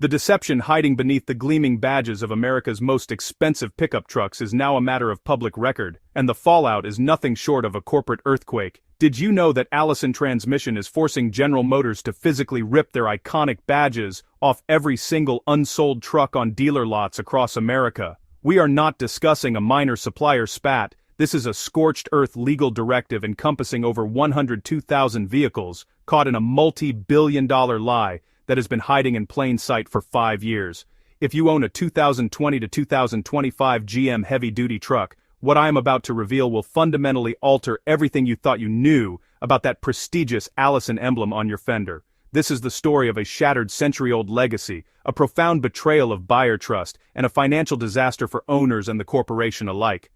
The deception hiding beneath the gleaming badges of America's most expensive pickup trucks is now a matter of public record, and the fallout is nothing short of a corporate earthquake. Did you know that Allison Transmission is forcing General Motors to physically rip their iconic badges off every single unsold truck on dealer lots across America? We are not discussing a minor supplier spat. This is a scorched earth legal directive encompassing over 102,000 vehicles, caught in a multi-billion-dollar lie that has been hiding in plain sight for 5 years. If you own a 2020 to 2025 GM heavy-duty truck, what I am about to reveal will fundamentally alter everything you thought you knew about that prestigious Allison emblem on your fender. This is the story of a shattered century-old legacy, a profound betrayal of buyer trust, and a financial disaster for owners and the corporation alike.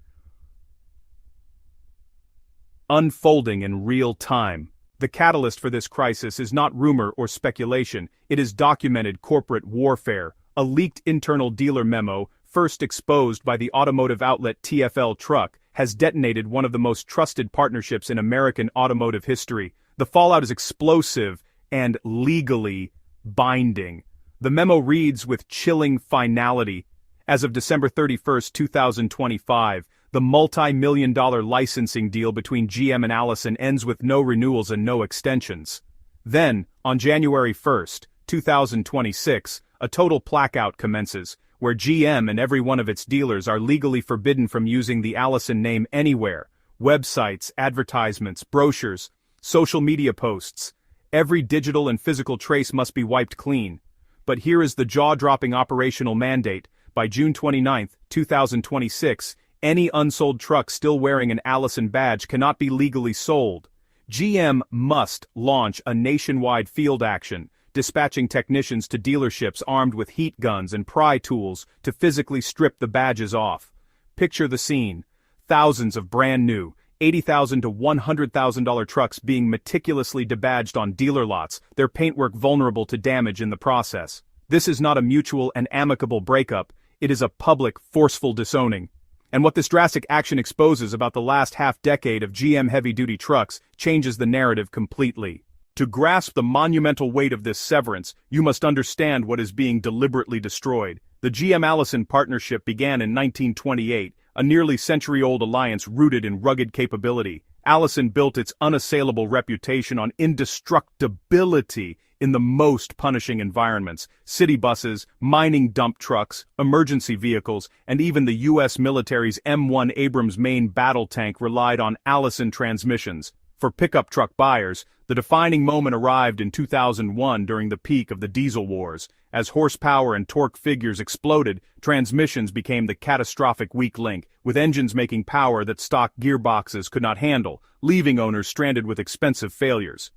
Unfolding in real time. The catalyst for this crisis is not rumor or speculation, it is documented corporate warfare. A leaked internal dealer memo, first exposed by the automotive outlet TFL Truck, has detonated one of the most trusted partnerships in American automotive history. The fallout is explosive and legally binding. The memo reads with chilling finality. As of December 31, 2025, the multi-million-dollar licensing deal between GM and Allison ends with no renewals and no extensions. Then, on January 1, 2026, a total blackout commences, where GM and every one of its dealers are legally forbidden from using the Allison name anywhere. Websites, advertisements, brochures, social media posts. Every digital and physical trace must be wiped clean. But here is the jaw-dropping operational mandate. By June 29, 2026, any unsold truck still wearing an Allison badge cannot be legally sold. GM must launch a nationwide field action, dispatching technicians to dealerships armed with heat guns and pry tools to physically strip the badges off. Picture the scene. Thousands of brand new, $80,000 to $100,000 trucks being meticulously debadged on dealer lots, their paintwork vulnerable to damage in the process. This is not a mutual and amicable breakup, it is a public, forceful disowning. And what this drastic action exposes about the last half-decade of GM heavy-duty trucks changes the narrative completely. To grasp the monumental weight of this severance, you must understand what is being deliberately destroyed. The GM-Allison partnership began in 1928, a nearly century-old alliance rooted in rugged capability. Allison built its unassailable reputation on indestructibility in the most punishing environments: city buses, mining dump trucks, emergency vehicles, and even the U.S. military's M1 Abrams main battle tank relied on Allison transmissions. For pickup truck buyers, the defining moment arrived in 2001 during the peak of the diesel wars. As horsepower and torque figures exploded, transmissions became the catastrophic weak link, with engines making power that stock gearboxes could not handle, leaving owners stranded with expensive failures.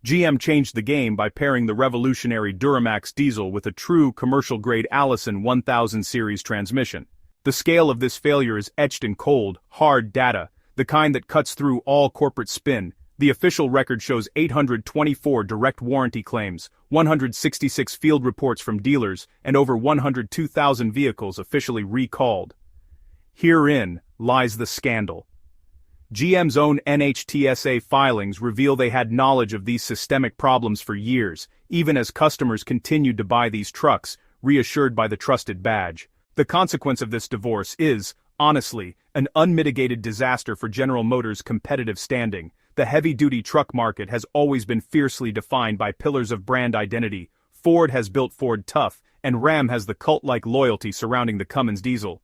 GM changed the game by pairing the revolutionary Duramax diesel with a true commercial-grade Allison 1000 series transmission. The scale of this failure is etched in cold, hard data, the kind that cuts through all corporate spin. The official record shows 824 direct warranty claims, 166 field reports from dealers, and over 102,000 vehicles officially recalled. Herein lies the scandal. GM's own NHTSA filings reveal they had knowledge of these systemic problems for years, even as customers continued to buy these trucks, reassured by the trusted badge. The consequence of this divorce is, honestly, an unmitigated disaster for General Motors' competitive standing. The heavy-duty truck market has always been fiercely defined by pillars of brand identity. Ford has built Ford Tough, and Ram has the cult-like loyalty surrounding the Cummins diesel.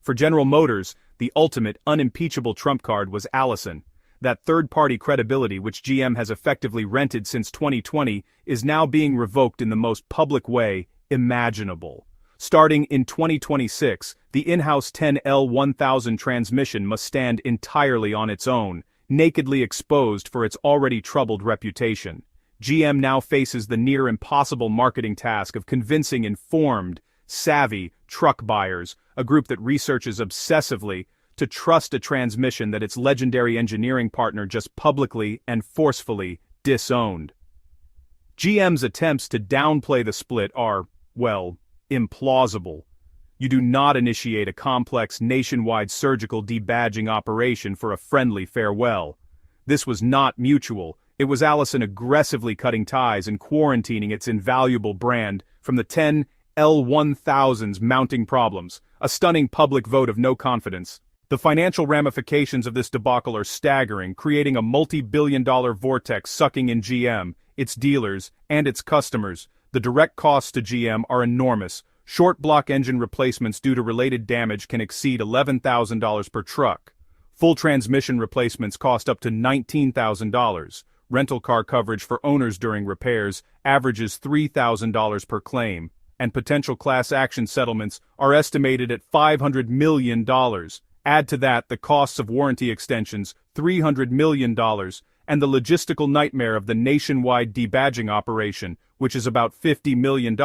For General Motors, the ultimate, unimpeachable trump card was Allison. That third-party credibility which GM has effectively rented since 2020 is now being revoked in the most public way imaginable. Starting in 2026, the in-house 10L1000 transmission must stand entirely on its own, nakedly exposed for its already troubled reputation. GM now faces the near-impossible marketing task of convincing informed, savvy truck buyers, a group that researches obsessively, to trust a transmission that its legendary engineering partner just publicly and forcefully disowned. GM's attempts to downplay the split are, well, implausible. You do not initiate a complex nationwide surgical debadging operation for a friendly farewell. This was not mutual. It was Allison aggressively cutting ties and quarantining its invaluable brand from the 10 L1000s mounting problems, a stunning public vote of no confidence. The financial ramifications of this debacle are staggering, creating a multi-billion-dollar vortex sucking in GM, its dealers, and its customers. The direct costs to GM are enormous. Short block engine replacements due to related damage can exceed $11,000 per truck. Full transmission replacements cost up to $19,000. Rental car coverage for owners during repairs averages $3,000 per claim, and potential class action settlements are estimated at $500 million. Add to that the costs of warranty extensions, $300 million, and the logistical nightmare of the nationwide debadging operation, which is about $50 million,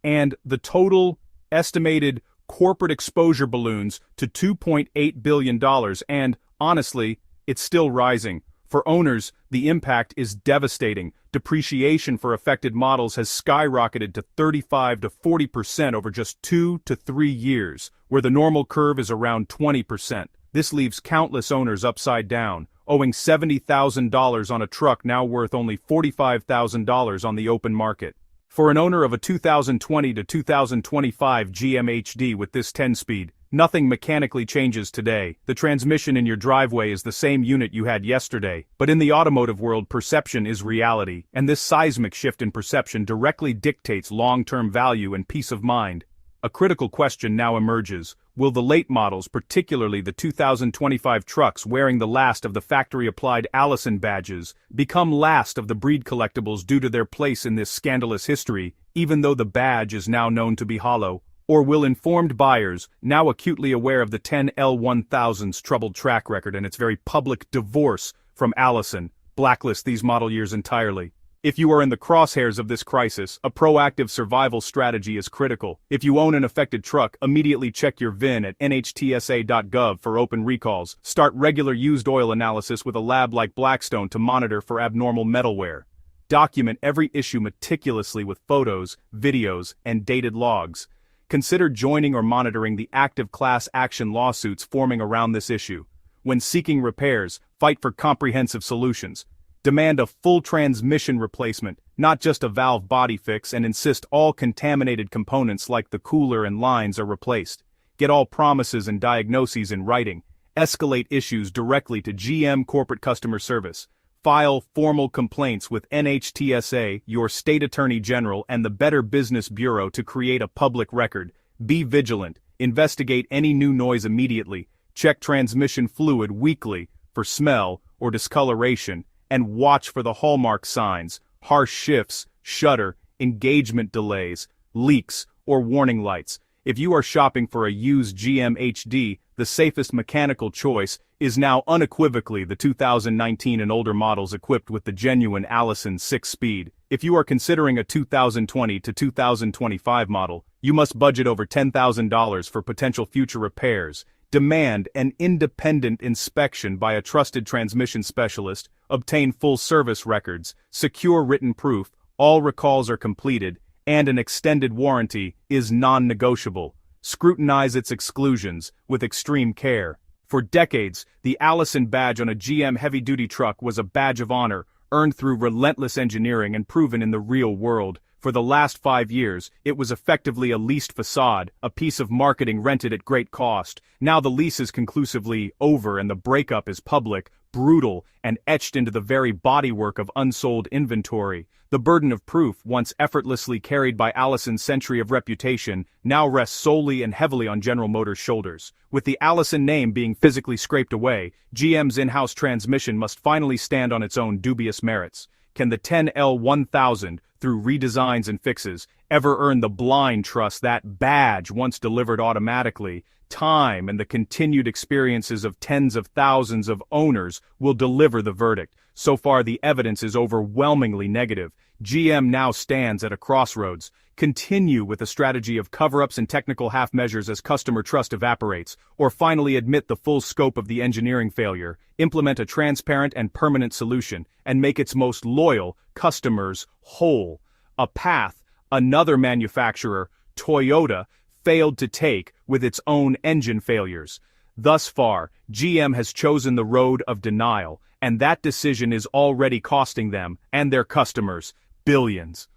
and the total estimated corporate exposure balloons to $2.8 billion, and, honestly, it's still rising. For owners, the impact is devastating. Depreciation for affected models has skyrocketed to 35 to 40% over just 2 to 3 years, where the normal curve is around 20%. This leaves countless owners upside down, owing $70,000 on a truck now worth only $45,000 on the open market. For an owner of a 2020 to 2025 GM HD with this 10-speed, nothing mechanically changes today. The transmission in your driveway is the same unit you had yesterday. But in the automotive world, perception is reality, and this seismic shift in perception directly dictates long-term value and peace of mind. A critical question now emerges. Will the late models, particularly the 2025 trucks wearing the last of the factory-applied Allison badges, become last of the breed collectibles due to their place in this scandalous history, even though the badge is now known to be hollow? Or will informed buyers, now acutely aware of the 10L1000's troubled track record and its very public divorce from Allison, blacklist these model years entirely? If you are in the crosshairs of this crisis, a proactive survival strategy is critical. If you own an affected truck, immediately check your VIN at nhtsa.gov for open recalls. Start regular used oil analysis with a lab like Blackstone to monitor for abnormal metal wear. Document every issue meticulously with photos, videos, and dated logs. Consider joining or monitoring the active class action lawsuits forming around this issue. When seeking repairs, fight for comprehensive solutions. Demand a full transmission replacement, not just a valve body fix, and insist all contaminated components like the cooler and lines are replaced. Get all promises and diagnoses in writing. Escalate issues directly to GM Corporate Customer Service. File formal complaints with NHTSA, your state attorney general, and the Better Business Bureau to create a public record. Be vigilant. Investigate any new noise immediately. Check transmission fluid weekly for smell or discoloration, and watch for the hallmark signs, harsh shifts, shudder, engagement delays, leaks, or warning lights. If you are shopping for a used GM HD, the safest mechanical choice is now unequivocally the 2019 and older models equipped with the genuine Allison 6-speed. If you are considering a 2020 to 2025 model, you must budget over $10,000 for potential future repairs. Demand an independent inspection by a trusted transmission specialist, obtain full service records, secure written proof, all recalls are completed, and an extended warranty is non-negotiable. Scrutinize its exclusions with extreme care. For decades, the Allison badge on a GM heavy-duty truck was a badge of honor, earned through relentless engineering and proven in the real world. For the last 5 years, it was effectively a leased facade, a piece of marketing rented at great cost. Now the lease is conclusively over and the breakup is public, brutal, and etched into the very bodywork of unsold inventory. The burden of proof, once effortlessly carried by Allison's century of reputation, now rests solely and heavily on General Motors' shoulders. With the Allison name being physically scraped away, GM's in-house transmission must finally stand on its own dubious merits. Can the 10L1000, through redesigns and fixes, ever earn the blind trust that badge once delivered automatically? Time and the continued experiences of tens of thousands of owners will deliver the verdict. So far the evidence is overwhelmingly negative. GM now stands at a crossroads. Continue with a strategy of cover-ups and technical half-measures as customer trust evaporates, or finally admit the full scope of the engineering failure, implement a transparent and permanent solution, and make its most loyal customers whole. A path another manufacturer, Toyota, failed to take with its own engine failures. Thus far, GM has chosen the road of denial, and that decision is already costing them and their customers billions.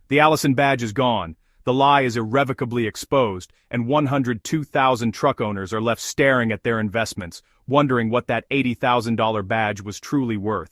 The Allison badge is gone. The the lie is irrevocably exposed, and 102,000 truck owners are left staring at their investments, wondering what that $80,000 badge was truly worth.